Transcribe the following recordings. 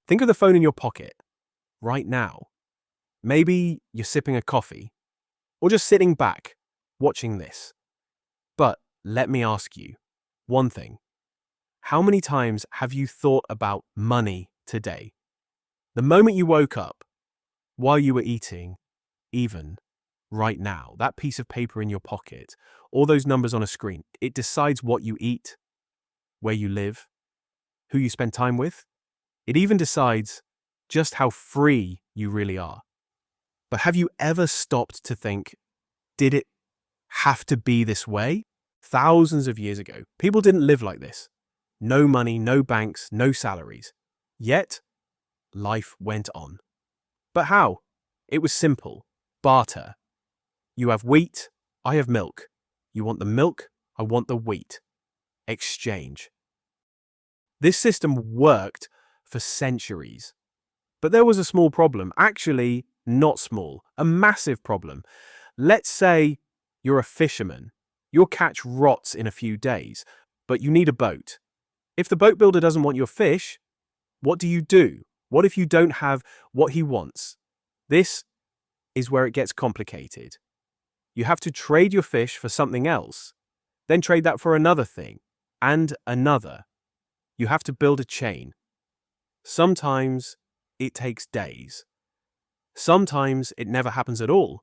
Think of the phone in your pocket right now. Maybe you're sipping a coffee or just sitting back watching this. But let me ask you one thing. How many times have you thought about money today? The moment you woke up, while you were eating, even right now, that piece of paper in your pocket, all those numbers on a screen, it decides what you eat, where you live, who you spend time with. It even decides just how free you really are. But have you ever stopped to think, did it have to be this way? Thousands of years ago, people didn't live like this. No money, no banks, no salaries. Yet, life went on. But how? It was simple. Barter. You have wheat, I have milk. You want the milk, I want the wheat. Exchange. This system worked for centuries. But there was a small problem. Actually, not small. A massive problem. Let's say you're a fisherman. Your catch rots in a few days, but you need a boat. If the boat builder doesn't want your fish, what do? What if you don't have what he wants? This is where it gets complicated. You have to trade your fish for something else, then trade that for another thing, and another. You have to build a chain. Sometimes it takes days. Sometimes it never happens at all.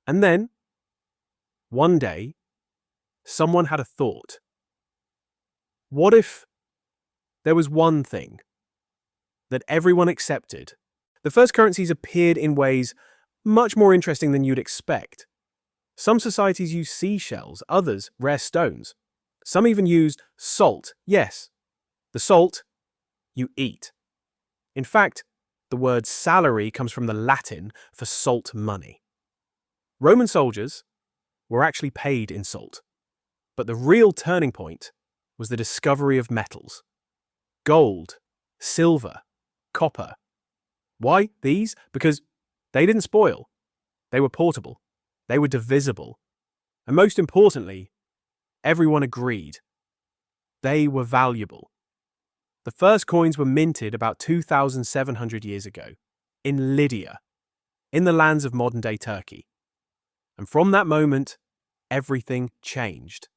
And then, one day, someone had a thought. What if there was one thing that everyone accepted? The first currencies appeared in ways much more interesting than you'd expect. Some societies used seashells, others rare stones. Some even used salt. Yes, the salt you eat. In fact, the word salary comes from the Latin for salt money. Roman soldiers were actually paid in salt. But the real turning point was the discovery of metals. Gold, silver, copper. Why these? Because they didn't spoil. They were portable. They were divisible. And most importantly, everyone agreed. They were valuable. The first coins were minted about 2,700 years ago, in Lydia, in the lands of modern-day Turkey. And from that moment, everything changed.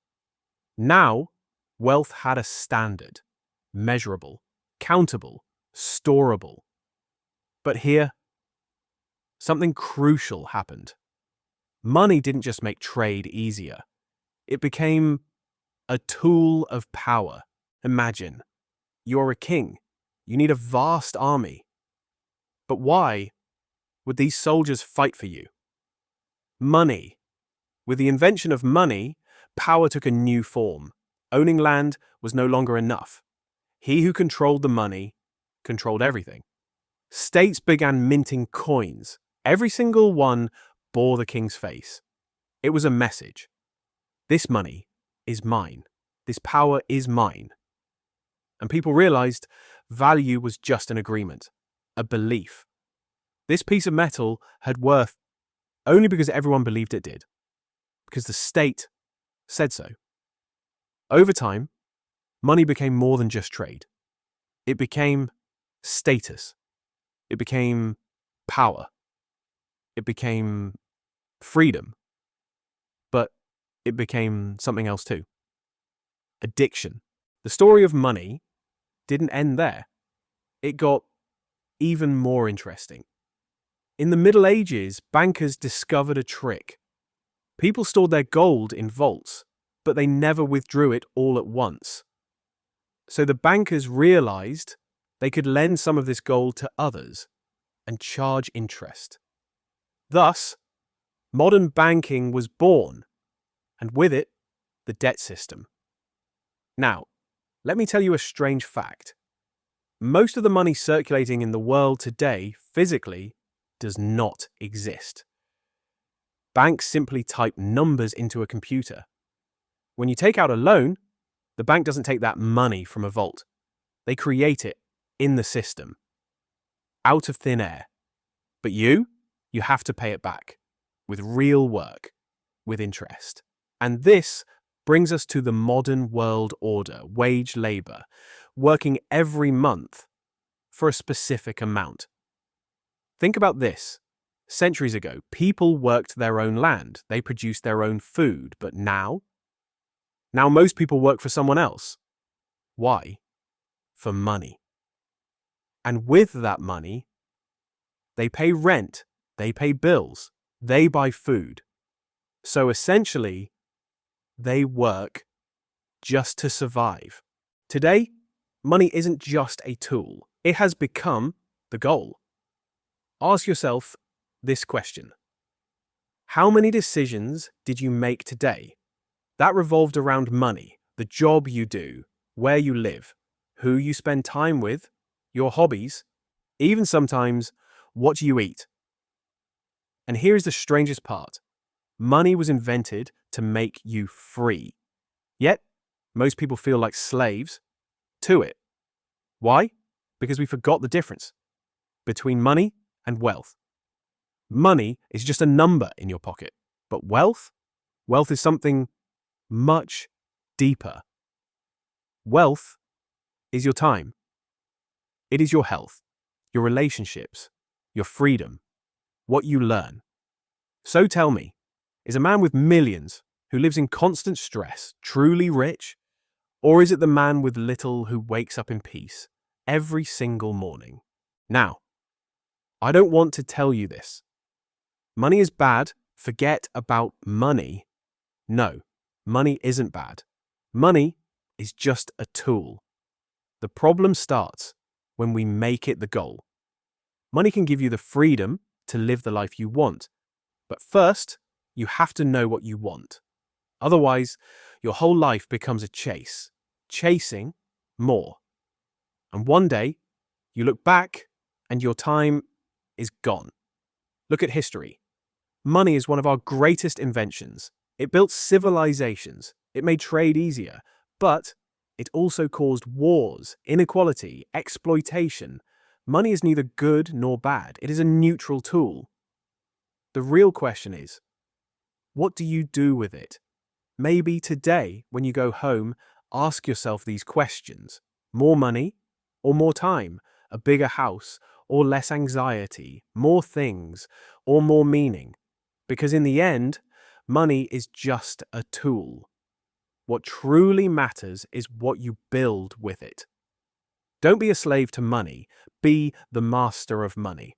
Now, wealth had a standard, measurable, countable, storable. But here, something crucial happened. Money didn't just make trade easier. It became a tool of power. Imagine, you're a king. You need a vast army. But why would these soldiers fight for you? Money. With the invention of money, power took a new form. Owning land was no longer enough. He who controlled the money controlled everything. States began minting coins. Every single one bore the king's face. It was a message. This money is mine. This power is mine. And people realized value was just an agreement, a belief. This piece of metal had worth only because everyone believed it did, because the state said so. Over time, money became more than just trade. It became status. It became power. It became freedom. But it became something else too. Addiction. The story of money didn't end there. It got even more interesting. In the Middle Ages, bankers discovered a trick. People stored their gold in vaults, but they never withdrew it all at once. So the bankers realized they could lend some of this gold to others and charge interest. Thus, modern banking was born, and with it, the debt system. Now, let me tell you a strange fact. Most of the money circulating in the world today, physically, does not exist. Banks simply type numbers into a computer. When you take out a loan, the bank doesn't take that money from a vault. They create it in the system, out of thin air. But you have to pay it back, with real work, with interest. And this brings us to the modern world order, wage labor, working every month for a specific amount. Think about this. Centuries ago, people worked their own land. They produced their own food. But now most people work for someone else. Why? For money. And with that money, they pay rent, they pay bills, they buy food. So essentially, they work just to survive. Today, money isn't just a tool. It has become the goal. Ask yourself this question. How many decisions did you make today that revolved around money, the job you do, where you live, who you spend time with, your hobbies, even sometimes what you eat? And here's the strangest part. Money was invented to make you free. Yet, most people feel like slaves to it. Why? Because we forgot the difference between money and wealth. Money is just a number in your pocket, but wealth is something much deeper. Wealth is your time. It is your health, your relationships, your freedom, what you learn. So tell me, is a man with millions who lives in constant stress truly rich? Or is it the man with little who wakes up in peace every single morning? Now, I don't want to tell you this. Money is bad. Forget about money. No, money isn't bad. Money is just a tool. The problem starts when we make it the goal. Money can give you the freedom to live the life you want. But first, you have to know what you want. Otherwise, your whole life becomes a chase, chasing more. And one day, you look back and your time is gone. Look at history. Money is one of our greatest inventions. It built civilizations. It made trade easier. But it also caused wars, inequality, exploitation. Money is neither good nor bad. It is a neutral tool. The real question is, what do you do with it? Maybe today, when you go home, ask yourself these questions. More money or more time? A bigger house or less anxiety? More things or more meaning? Because in the end, money is just a tool. What truly matters is what you build with it. Don't be a slave to money. Be the master of money.